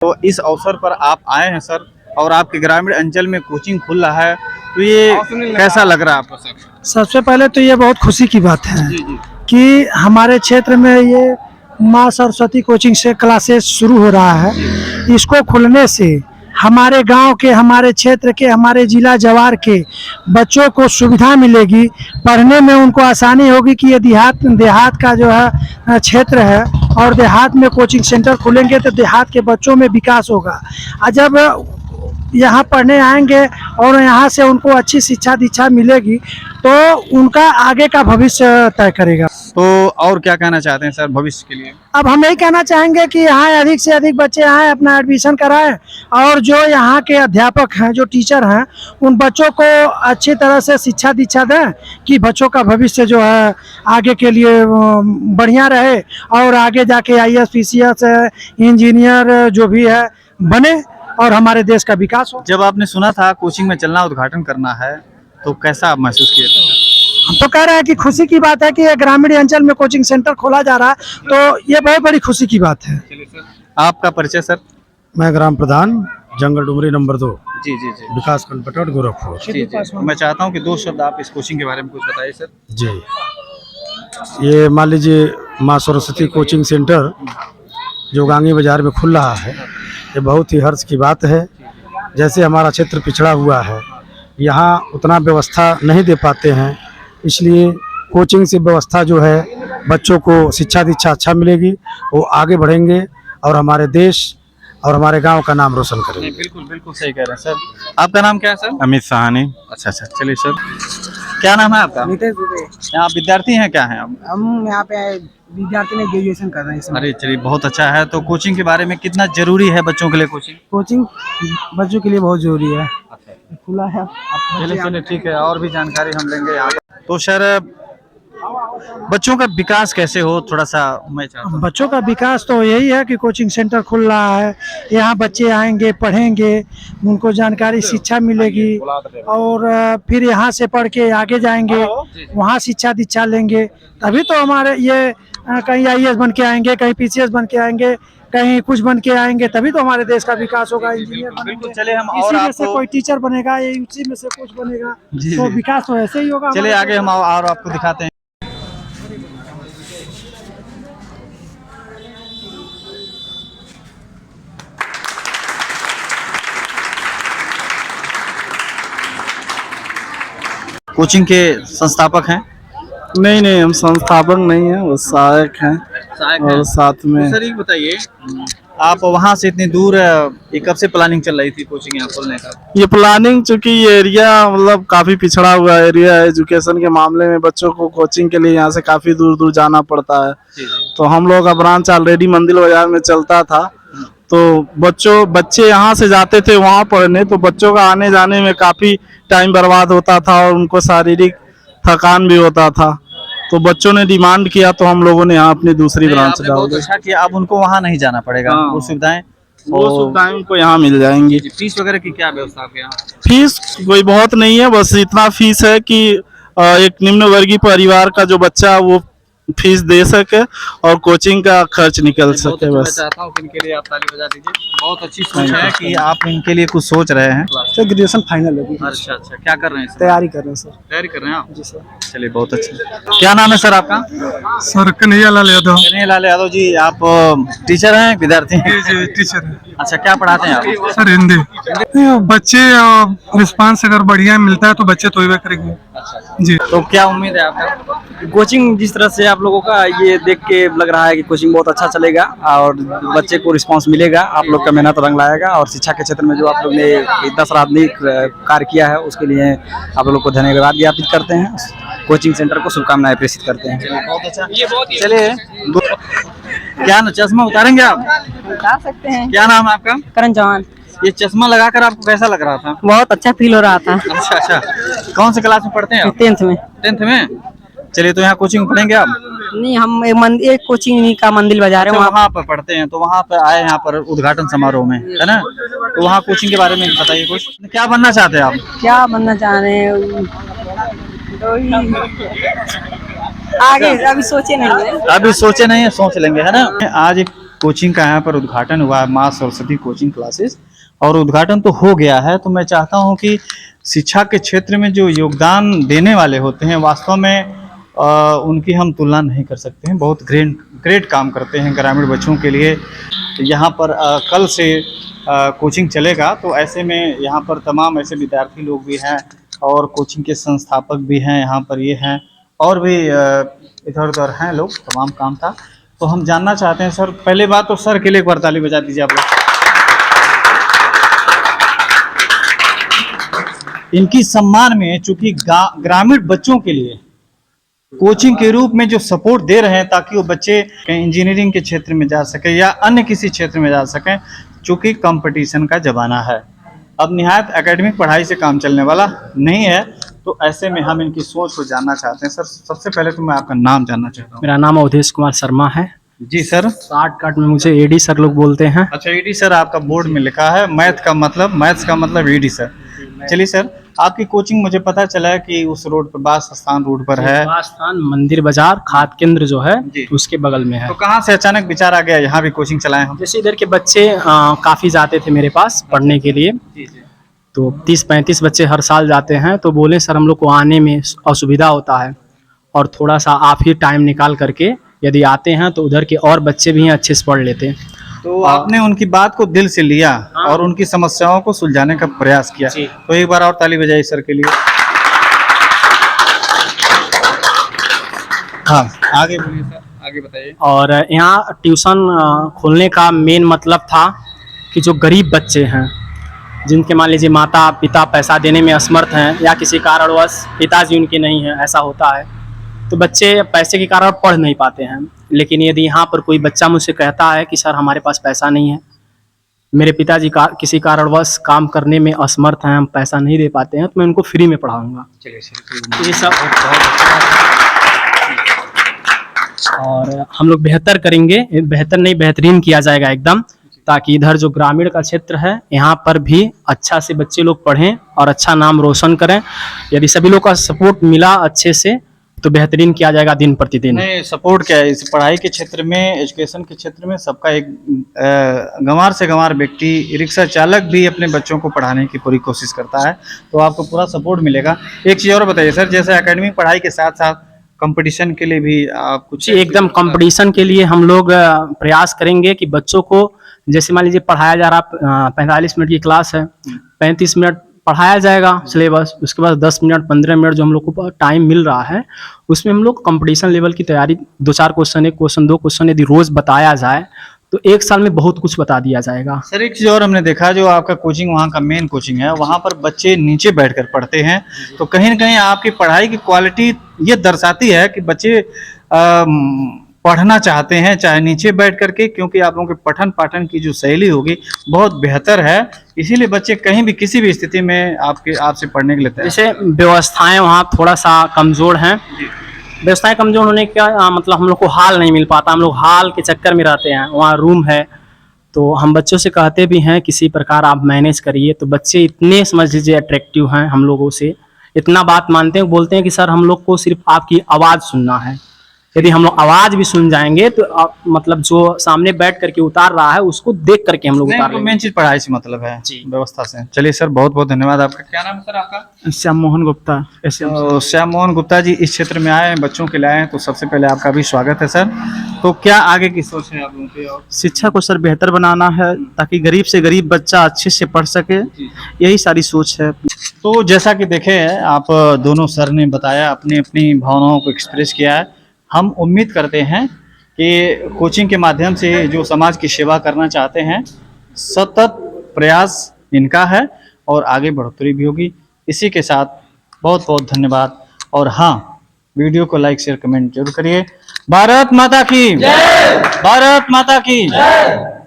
तो इस अवसर पर आप आए हैं सर, और आपके ग्रामीण अंचल में कोचिंग खुल रहा है, तो ये कैसा लग रहा है आपको सर? सबसे पहले तो ये बहुत खुशी की बात है जी जी कि हमारे क्षेत्र में ये माँ सरस्वती कोचिंग से क्लासेस शुरू हो रहा है। इसको खुलने से हमारे गांव के, हमारे क्षेत्र के, हमारे जिला जवार के बच्चों को सुविधा मिलेगी, पढ़ने में उनको आसानी होगी कि ये देहात का जो है क्षेत्र है, और देहात में कोचिंग सेंटर खुलेंगे तो देहात के बच्चों में विकास होगा। जब यहाँ पढ़ने आएंगे और यहाँ से उनको अच्छी शिक्षा दीक्षा मिलेगी तो उनका आगे का भविष्य तय करेगा। तो और क्या कहना चाहते हैं सर भविष्य के लिए? अब हम यही कहना चाहेंगे कि यहाँ अधिक से अधिक बच्चे आए, अपना एडमिशन कराएं, और जो यहाँ के अध्यापक हैं, जो टीचर हैं, उन बच्चों को अच्छी तरह से शिक्षा दीक्षा दें कि बच्चों का भविष्य जो है आगे के लिए बढ़िया रहे, और आगे जाके IAS PCS इंजीनियर जो भी है बने और हमारे देश का विकास हो। जब आपने सुना था कोचिंग में चलना, उद्घाटन करना है, तो कैसा आप महसूस किए थे? हम तो कह रहे हैं कि खुशी की बात है कि ग्रामीण अंचल में कोचिंग सेंटर खोला जा रहा है, तो ये बहुत बड़ी खुशी की बात है। आपका परिचय सर? मैं ग्राम प्रधान जंगल डुमरी नंबर 2 जी जी जी विकास खंड पटौट गोरखपुर। जी जी। मैं चाहता हूँ कि 2 शब्द आप इस कोचिंग के बारे में कुछ बताइए सर। जी, ये मान लीजिए माँ सरस्वती कोचिंग सेंटर जो गांगी बाजार में खुल रहा है, ये बहुत ही हर्ष की बात है। जैसे हमारा क्षेत्र पिछड़ा हुआ है, यहाँ उतना व्यवस्था नहीं दे पाते हैं, इसलिए कोचिंग से व्यवस्था जो है बच्चों को शिक्षा दीक्षा अच्छा मिलेगी, वो आगे बढ़ेंगे और हमारे देश और हमारे गांव का नाम रोशन करेंगे। बिल्कुल बिल्कुल सही कह रहे हैं सर। आपका नाम क्या है सर? अमित साहनी। अच्छा अच्छा, चलिए सर। क्या नाम है आपका? नितेश दुबे। आप विद्यार्थी हैं क्या हैं आप? हम यहाँ पे विद्यार्थी ने ग्रेजुएशन कर रहे हैं। अरे चलिए, बहुत अच्छा है। तो कोचिंग के बारे में कितना जरूरी है बच्चों के लिए कोचिंग? कोचिंग बच्चों के लिए बहुत जरूरी है, खुला है। चलिए चलिए ठीक है, और भी जानकारी हम लेंगे यहाँ। तो सर बच्चों का विकास कैसे हो, थोड़ा सा मैं चाहता हूँ। बच्चों का विकास तो यही है कि कोचिंग सेंटर खुल रहा है, यहाँ बच्चे आएंगे, पढ़ेंगे, उनको जानकारी शिक्षा मिलेगी, और फिर यहाँ से पढ़ के आगे जाएंगे, वहाँ शिक्षा दीक्षा लेंगे, तभी तो हमारे ये कहीं IAS बन के आएंगे, कहीं PCS बन के आएंगे, कहीं कुछ बन के आएंगे, तभी तो हमारे देश का विकास होगा। इंजीनियर बनेंगे, चलिए हम और इसी में से आपको कोई टीचर बनेगा, इसी में से कुछ बनेगा, तो विकास तो ऐसे ही होगा। चलिए आगे हम और आपको दिखाते हैं। कोचिंग के संस्थापक हैं? नहीं, हम संस्थापक नहीं हैं, वो सहायक हैं। और साथ में सर ये बताइए, आप वहाँ से इतनी दूर, ये कब से प्लानिंग चल रही थी कोचिंग यहाँ खोलने का? ये प्लानिंग, चूंकि ये एरिया मतलब काफी पिछड़ा हुआ एरिया है एजुकेशन के मामले में, बच्चों को कोचिंग के लिए यहाँ से काफी दूर दूर जाना पड़ता है। तो हम लोग का ब्रांच ऑलरेडी मंदिर बाजार में चलता था, तो बच्चे यहाँ से जाते थे वहाँ पढ़ने, तो बच्चों का आने जाने में काफी टाइम बर्बाद होता था और उनको शारीरिक थकान भी होता था। तो बच्चों ने डिमांड किया, तो हम लोगों ने यहाँ अपनी दूसरी ब्रांच डाल दी। अच्छा कि अब उनको वहाँ नहीं जाना पड़ेगा। हाँ। वो सुविधाएं उनको यहाँ मिल जाएंगी। फीस वगैरह की क्या व्यवस्था आपके यहाँ? फीस कोई बहुत नहीं है, बस इतना फीस है कि एक निम्न वर्गीय परिवार का जो बच्चा वो फीस दे सके और कोचिंग का खर्च निकल सके। बस मैं चाहता हूँ कि इनके लिए आप ताली बजा दीजिए। बहुत अच्छी सोच है कि आप इनके लिए कुछ सोच रहे हैं। सर ग्रेजुएशन फाइनल है, अच्छा अच्छा, क्या कर रहे हैं सर? तैयारी कर रहे हैं सर। तैयारी कर रहे हैं आप? जी सर। चलिए बहुत अच्छा। क्या नाम है सर आपका? सर कन्हैया लाल यादव। कन्हैया लाल यादव जी, आप टीचर हैं, विद्यार्थी हैं? जी टीचर है अच्छा, क्या पढ़ाते हैं आप? सर हिंदी। बच्चे रिस्पांस अगर बढ़िया मिलता है तो बच्चे तो ही करेंगे। जी, तो क्या उम्मीद है आपका? कोचिंग जिस तरह से आप लोगों का ये देख के लग रहा है कि कोचिंग बहुत अच्छा चलेगा और बच्चे को रिस्पांस मिलेगा, आप लोग का मेहनत रंग लाएगा, और शिक्षा के क्षेत्र में जो आप लोग ने इतना सराहनीय कार्य किया है उसके लिए आप लोग को धन्यवाद ज्ञापित करते हैं। कोचिंग सेंटर को शुभकामनाएं प्रेषित करते हैं। बहुत अच्छा। चलिए, क्या ना चश्मा उतारेंगे आप? उतार सकते हैं। क्या नाम है आपका? करण चौहान। ये चश्मा लगाकर आपको कैसा लग रहा था? बहुत अच्छा फील हो रहा था। अच्छा अच्छा, कौन से क्लास में पढ़ते हैं आप? 10th में। 10th में? चलिए, तो यहाँ कोचिंग पढ़ेंगे आप? नहीं, हम एक कोचिंग का मंदिर बाजार है, वहाँ पर पढ़ते हैं, तो वहाँ पर आए यहाँ पर उद्घाटन समारोह में, है ना? तो वहाँ कोचिंग के बारे में बताइए कुछ। क्या बनना चाहते हैं आप? क्या बनना चाह रहे हैं? आगे अभी सोचे नहीं है। अभी सोचे नहीं है, सोच लेंगे, है ना? आज एक कोचिंग का यहाँ पर उद्घाटन हुआ है, माँ सरस्वती कोचिंग क्लासेस, और उद्घाटन तो हो गया है। तो मैं चाहता हूँ कि शिक्षा के क्षेत्र में जो योगदान देने वाले होते हैं, वास्तव में उनकी हम तुलना नहीं कर सकते हैं। बहुत ग्रेट काम करते हैं ग्रामीण बच्चों के लिए। यहाँ पर कल से कोचिंग चलेगा, तो ऐसे में यहाँ पर तमाम ऐसे विद्यार्थी लोग भी हैं और कोचिंग के संस्थापक भी हैं, यहाँ पर ये हैं और भी इधर उधर हैं लोग, तमाम काम था। तो हम जानना चाहते हैं सर, पहले बात तो सर के लिए एक बार ताली बजा दीजिए आप लोग। इनकी सम्मान में चूंकि ग्रामीण बच्चों के लिए कोचिंग के रूप में जो सपोर्ट दे रहे हैं ताकि वो बच्चे इंजीनियरिंग के क्षेत्र में जा सके या अन्य किसी क्षेत्र में जा सकें, चूंकि कंपटीशन का ज़माना है। अब निहायत एकेडमिक पढ़ाई से काम चलने वाला नहीं है, तो ऐसे में हम इनकी सोच को जानना चाहते हैं। सर सबसे पहले तो मैं आपका नाम जानना चाहता हूँ। मेरा नाम अवधेश कुमार शर्मा है। जी सर। शॉर्टकट में मुझे एडी सर लोग बोलते हैं। अच्छा, एडी सर आपका बोर्ड में लिखा है, मैथ्स का मतलब एडी सर। चलिए सर, आपकी कोचिंग मुझे पता चला है कि उस रोड पर बास स्थान रोड पर है। बास स्थान मंदिर बाजार खाद केंद्र जो है उसके बगल में है। तो कहाँ से अचानक विचार आ गया यहाँ भी कोचिंग चलाएं हम? जैसे इधर के बच्चे काफी जाते थे मेरे पास पढ़ने के लिए, तो 30-35 बच्चे हर साल जाते हैं। तो बोले सर हम लोग को आने में असुविधा होता है और थोड़ा सा आप ही टाइम निकाल करके यदि आते हैं तो उधर के और बच्चे भी अच्छे से पढ़ लेते हैं। तो आपने उनकी बात को दिल से लिया और उनकी समस्याओं को सुलझाने का प्रयास किया। तो एक बार और ताली बजाइए सर के लिए। हाँ, आगे बोलिए सर, आगे बताइए। और यहाँ ट्यूशन खोलने का मेन मतलब था कि जो गरीब बच्चे हैं, जिनके मान लीजिए माता पिता पैसा देने में असमर्थ हैं या किसी कारणवश पिताजी उनके नहीं हैं, ऐसा होता है, तो बच्चे पैसे के कारण पढ़ नहीं पाते हैं। लेकिन यदि यहाँ पर कोई बच्चा मुझसे कहता है कि सर हमारे पास पैसा नहीं है, मेरे पिताजी का किसी कारणवश काम करने में असमर्थ हैं, हम पैसा नहीं दे पाते हैं, तो मैं उनको फ्री में पढ़ाऊँगा। ये सब और हम लोग बेहतर करेंगे, बेहतर नहीं बेहतरीन किया जाएगा एकदम, ताकि इधर जो ग्रामीण का क्षेत्र है यहाँ पर भी अच्छा से बच्चे लोग पढ़ें और अच्छा नाम रोशन करें। यदि सभी लोग का सपोर्ट मिला अच्छे से तो बेहतरीन किया जाएगा दिन प्रतिदिन। नहीं, सपोर्ट क्या है, इस पढ़ाई के क्षेत्र में, एजुकेशन के क्षेत्र में सबका एक गंवार से गंवार व्यक्ति, रिक्शा चालक भी अपने बच्चों को पढ़ाने की पूरी कोशिश करता है, तो आपको पूरा सपोर्ट मिलेगा। एक चीज़ और बताइए सर, जैसे एकेडमिक पढ़ाई के साथ साथ कंपटीशन के लिए भी आप कुछ? एकदम कंपटीशन के लिए हम लोग प्रयास करेंगे कि बच्चों को, जैसे मान लीजिए पढ़ाया जा रहा 45 मिनट की क्लास है, 35 मिनट पढ़ाया जाएगा सिलेबस, उसके बाद 10 मिनट 15 मिनट जो हम लोग को टाइम मिल रहा है उसमें हम लोग कंपटीशन लेवल की तैयारी 2-4 क्वेश्चन, 1 क्वेश्चन 2 क्वेश्चन यदि रोज बताया जाए तो 1 साल में बहुत कुछ बता दिया जाएगा। सर एक चीज़ और हमने देखा, जो आपका कोचिंग वहाँ का मेन कोचिंग है, वहाँ पर बच्चे नीचे बैठकर पढ़ते हैं, तो कहीं न कहीं आपकी पढ़ाई की क्वालिटी ये दर्शाती है कि बच्चे पढ़ना चाहते हैं चाहे नीचे बैठ करके, क्योंकि आप लोगों के पठन पाठन की जो शैली होगी बहुत बेहतर है, इसीलिए बच्चे कहीं भी किसी भी स्थिति में आपसे पढ़ने के लिए तैयार। जैसे व्यवस्थाएं वहाँ थोड़ा सा कमज़ोर हैं, व्यवस्थाएं कमज़ोर होने का मतलब हम लोग को हॉल नहीं मिल पाता, हम लोग हॉल के चक्कर में रहते हैं। वहाँ रूम है तो हम बच्चों से कहते भी हैं किसी प्रकार आप मैनेज करिए, तो बच्चे इतने समझ लीजिए अट्रैक्टिव हैं, हम लोगों से इतना बात मानते हैं, बोलते हैं कि सर हम लोग को सिर्फ आपकी आवाज़ सुनना है। यदि हम लोग आवाज भी सुन जाएंगे तो मतलब जो सामने बैठ करके उतार रहा है उसको देख करके हम लोग उतार लेंगे। मेन चीज पढ़ाई से मतलब है, व्यवस्था से। चलिए सर, बहुत बहुत धन्यवाद। आपका क्या नाम है सर? आपका? श्याम मोहन गुप्ता। तो श्याम मोहन गुप्ता जी इस क्षेत्र में आए हैं, बच्चों के लिए आए हैं, तो सबसे पहले आपका भी स्वागत है सर। तो क्या आगे की सोच है आप लोगों की? और शिक्षा को सर बेहतर बनाना है ताकि गरीब से गरीब बच्चा अच्छे से पढ़ सके, यही सारी सोच है। तो जैसा कि देखे आप दोनों सर ने बताया, अपनी अपनी भावनाओं को एक्सप्रेस किया है। हम उम्मीद करते हैं कि कोचिंग के माध्यम से जो समाज की सेवा करना चाहते हैं, सतत प्रयास इनका है और आगे बढ़ोतरी भी होगी। इसी के साथ बहुत बहुत धन्यवाद। और हाँ, वीडियो को लाइक शेयर कमेंट जरूर करिए। भारत माता की जय! भारत माता की जय!